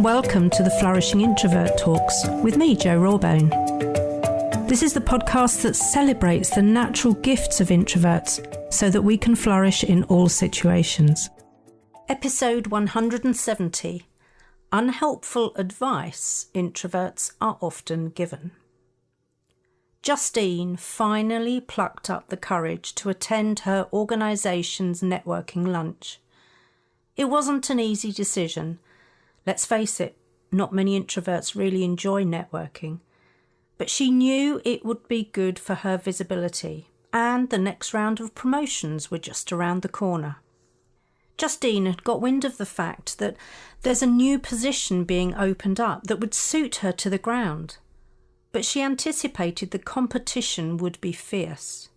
and welcome to the Flourishing Introvert Talks with me, Jo Rawbone. This is the podcast that celebrates the natural gifts of introverts so that we can flourish in all situations. Episode 170, Unhelpful Advice Introverts Are Often Given. Justine finally plucked up the courage to attend her organisation's networking lunch. It wasn't an easy decision. Let's face it, not many introverts really enjoy networking. But she knew it would be good for her visibility, and the next round of promotions were just around the corner. Justine had got wind of the fact that there's a new position being opened up that would suit her to the ground. But she anticipated the competition would be fierce.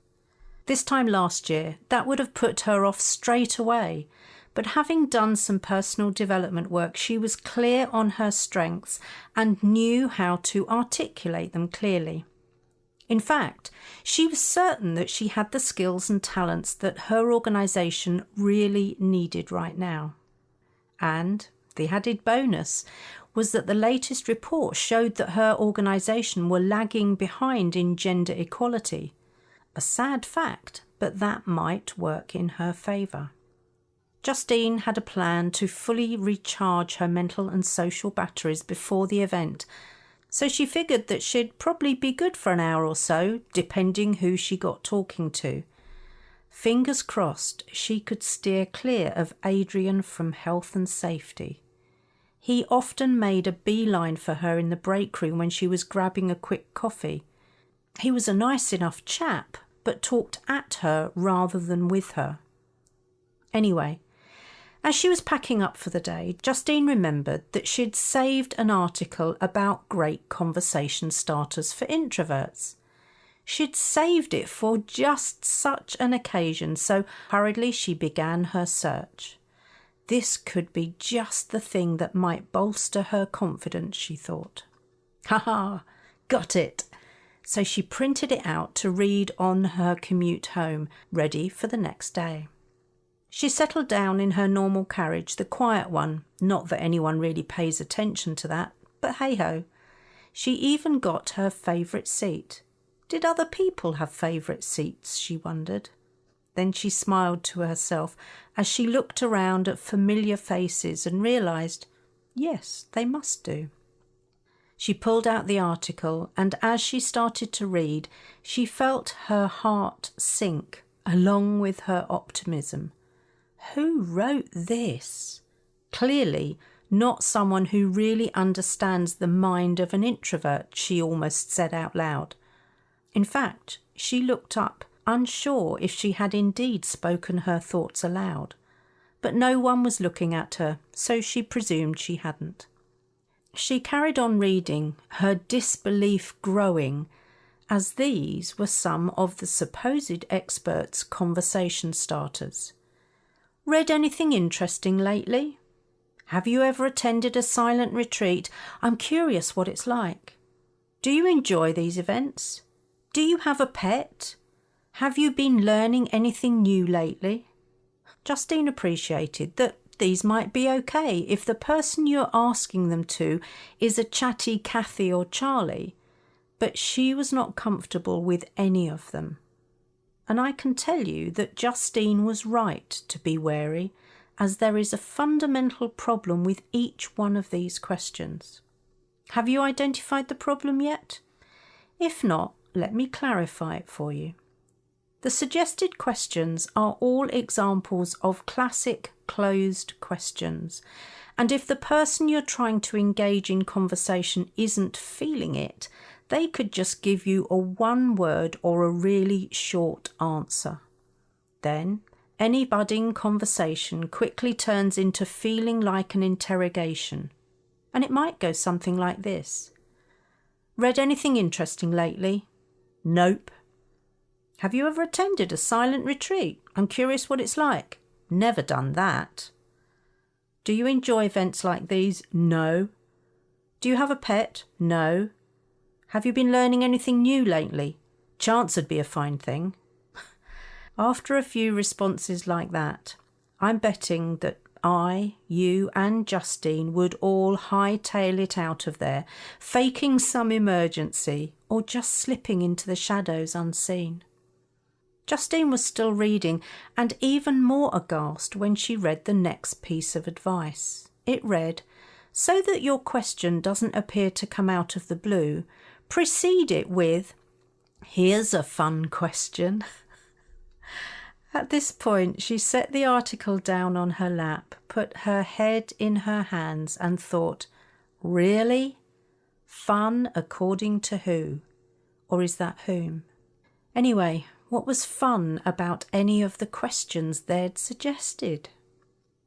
This time last year, that would have put her off straight away. But having done some personal development work, she was clear on her strengths and knew how to articulate them clearly. In fact, she was certain that she had the skills and talents that her organisation really needed right now. And the added bonus was that the latest report showed that her organisation were lagging behind in gender equality. A sad fact, but that might work in her favour. Justine had a plan to fully recharge her mental and social batteries before the event, so she figured that she'd probably be good for an hour or so, depending who she got talking to. Fingers crossed she could steer clear of Adrian from health and safety. He often made a beeline for her in the break room when she was grabbing a quick coffee. He was a nice enough chap, but talked at her rather than with her. Anyway, as she was packing up for the day, Justine remembered that she'd saved an article about great conversation starters for introverts. She'd saved it for just such an occasion, so hurriedly she began her search. This could be just the thing that might bolster her confidence, she thought. Ha, got it! So she printed it out to read on her commute home, ready for the next day. She settled down in her normal carriage, the quiet one, not that anyone really pays attention to that, but hey-ho. She even got her favourite seat. Did other people have favourite seats, she wondered. Then she smiled to herself as she looked around at familiar faces and realised, yes, they must do. She pulled out the article, and as she started to read, she felt her heart sink along with her optimism. Who wrote this? Clearly not someone who really understands the mind of an introvert, she almost said out loud. In fact, she looked up, unsure if she had indeed spoken her thoughts aloud. But no one was looking at her, so she presumed she hadn't. She carried on reading, her disbelief growing, as these were some of the supposed experts' conversation starters. Read anything interesting lately? Have you ever attended a silent retreat? I'm curious what it's like. Do you enjoy these events? Do you have a pet? Have you been learning anything new lately? Justine appreciated that these might be okay if the person you're asking them to is a chatty Kathy or Charlie, but she was not comfortable with any of them. And I can tell you that Justine was right to be wary, as there is a fundamental problem with each one of these questions. Have you identified the problem yet? If not, let me clarify it for you. The suggested questions are all examples of classic closed questions, and if the person you're trying to engage in conversation isn't feeling it, they could just give you a one-word or a really short answer. Then, any budding conversation quickly turns into feeling like an interrogation, and it might go something like this. Read anything interesting lately? Nope. Have you ever attended a silent retreat? I'm curious what it's like. Never done that. Do you enjoy events like these? No. Do you have a pet? No. Have you been learning anything new lately? Chance would be a fine thing. After a few responses like that, I'm betting that you and Justine would all hightail it out of there, faking some emergency or just slipping into the shadows unseen. Justine was still reading and even more aghast when she read the next piece of advice. It read, "So that your question doesn't appear to come out of the blue, precede it with, 'Here's a fun question.'" At this point, she set the article down on her lap, put her head in her hands and thought, "Really? Fun according to who? Or is that whom?" Anyway, what was fun about any of the questions they'd suggested?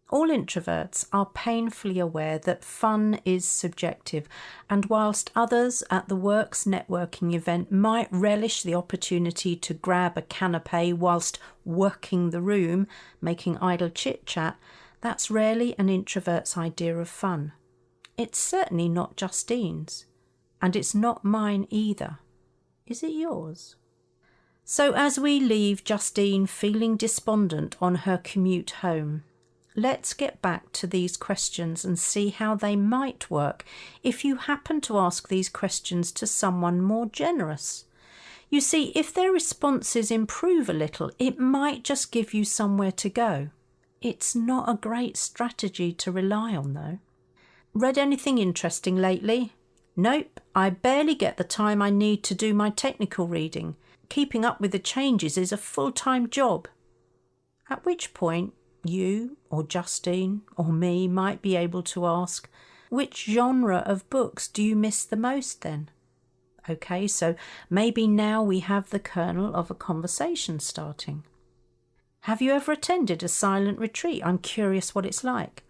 All introverts are painfully aware that fun is subjective, and whilst others at the work's networking event might relish the opportunity to grab a canapé whilst working the room, making idle chit-chat, that's rarely an introvert's idea of fun. It's certainly not Justine's, and it's not mine either. Is it yours? So as we leave Justine feeling despondent on her commute home, let's get back to these questions and see how they might work if you happen to ask these questions to someone more generous. You see, if their responses improve a little, it might just give you somewhere to go. It's not a great strategy to rely on, though. Read anything interesting lately? Nope, I barely get the time I need to do my technical reading. Keeping up with the changes is a full-time job. At which point, you or Justine or me might be able to ask, which genre of books do you miss the most then? Okay, so maybe now we have the kernel of a conversation starting. Have you ever attended a silent retreat? I'm curious what it's like.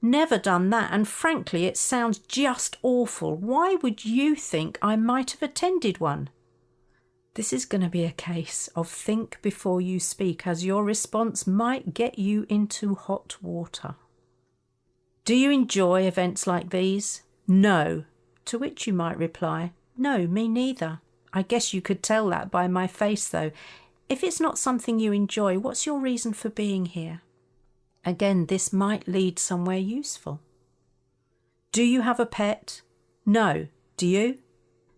Never done that, and frankly it sounds just awful. Why would you think I might have attended one? This is going to be a case of think before you speak, as your response might get you into hot water. Do you enjoy events like these? No. To which you might reply, no, me neither. I guess you could tell that by my face though. If it's not something you enjoy, what's your reason for being here? Again, this might lead somewhere useful. Do you have a pet? No. Do you?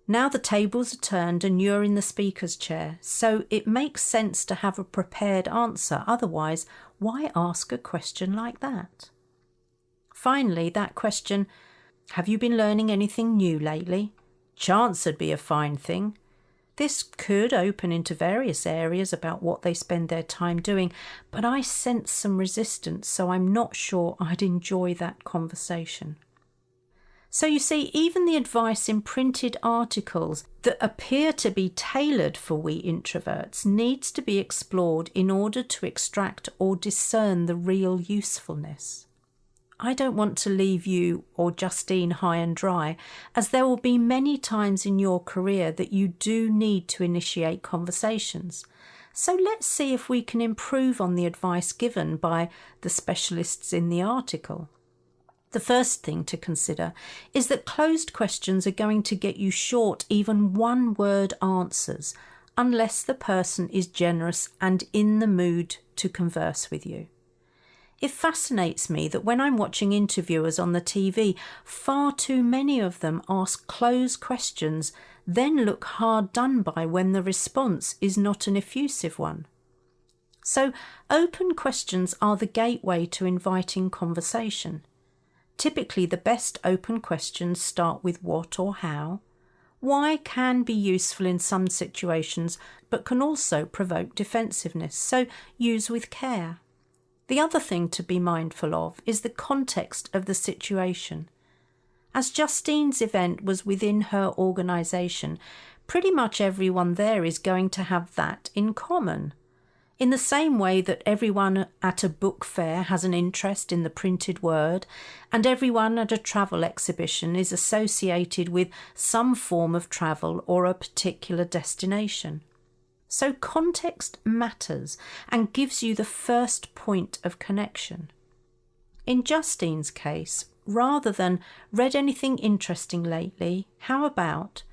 Now the tables are turned and you're in the speaker's chair, so it makes sense to have a prepared answer. Otherwise, why ask a question like that? Finally, that question, have you been learning anything new lately? Chance would be a fine thing. This could open into various areas about what they spend their time doing, but I sense some resistance, so I'm not sure I'd enjoy that conversation. So you see, even the advice in printed articles that appear to be tailored for we introverts needs to be explored in order to extract or discern the real usefulness. I don't want to leave you or Justine high and dry, as there will be many times in your career that you do need to initiate conversations. So let's see if we can improve on the advice given by the specialists in the article. The first thing to consider is that closed questions are going to get you short, even one-word answers, unless the person is generous and in the mood to converse with you. It fascinates me that when I'm watching interviewers on the TV, far too many of them ask closed questions, then look hard done by when the response is not an effusive one. So open questions are the gateway to inviting conversation. Typically, the best open questions start with what or how. Why can be useful in some situations, but can also provoke defensiveness, so use with care. The other thing to be mindful of is the context of the situation. As Justine's event was within her organisation, pretty much everyone there is going to have that in common. In the same way that everyone at a book fair has an interest in the printed word, and everyone at a travel exhibition is associated with some form of travel or a particular destination. So context matters and gives you the first point of connection. In Justine's case, rather than read anything interesting lately, how about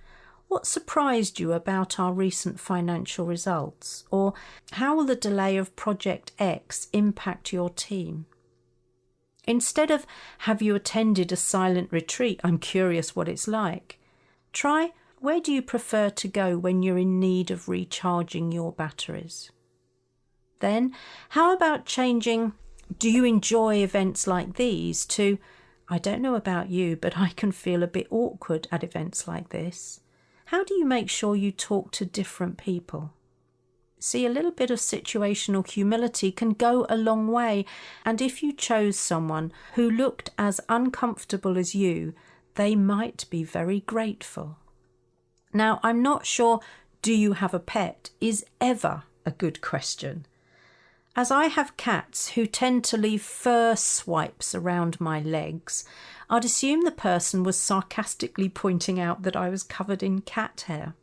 what surprised you about our recent financial results? Or how will the delay of Project X impact your team? Instead of, have you attended a silent retreat? I'm curious what it's like. Try, where do you prefer to go when you're in need of recharging your batteries? Then, how about changing, do you enjoy events like these, to, I don't know about you, but I can feel a bit awkward at events like this. How do you make sure you talk to different people? See, a little bit of situational humility can go a long way, and if you chose someone who looked as uncomfortable as you, they might be very grateful. Now, I'm not sure, do you have a pet, is ever a good question. As I have cats who tend to leave fur swipes around my legs, I'd assume the person was sarcastically pointing out that I was covered in cat hair.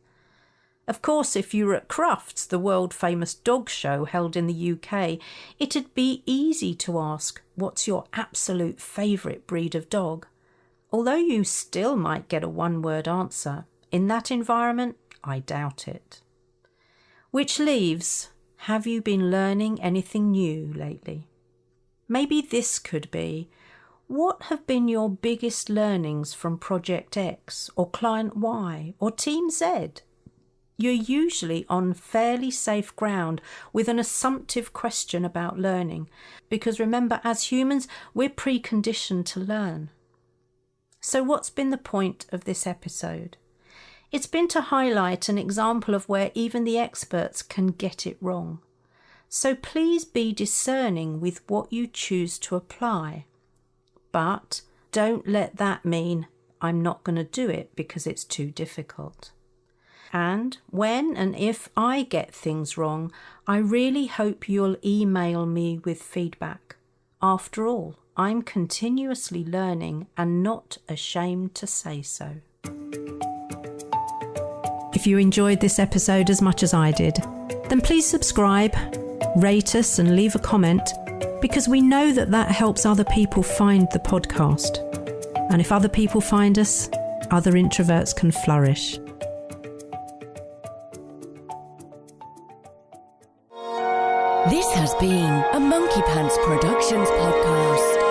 Of course, if you were at Crufts, the world-famous dog show held in the UK, it'd be easy to ask, what's your absolute favourite breed of dog? Although you still might get a one-word answer, in that environment, I doubt it. Which leaves, have you been learning anything new lately? Maybe this could be, what have been your biggest learnings from Project X or Client Y or Team Z? You're usually on fairly safe ground with an assumptive question about learning, because remember, as humans, we're preconditioned to learn. So what's been the point of this episode? It's been to highlight an example of where even the experts can get it wrong. So please be discerning with what you choose to apply. But don't let that mean I'm not going to do it because it's too difficult. And when and if I get things wrong, I really hope you'll email me with feedback. After all, I'm continuously learning and not ashamed to say so. If you enjoyed this episode as much as I did, then please subscribe, rate us and leave a comment, because we know that helps other people find the podcast. And if other people find us, other introverts can flourish. This has been a Monkey Pants Productions podcast.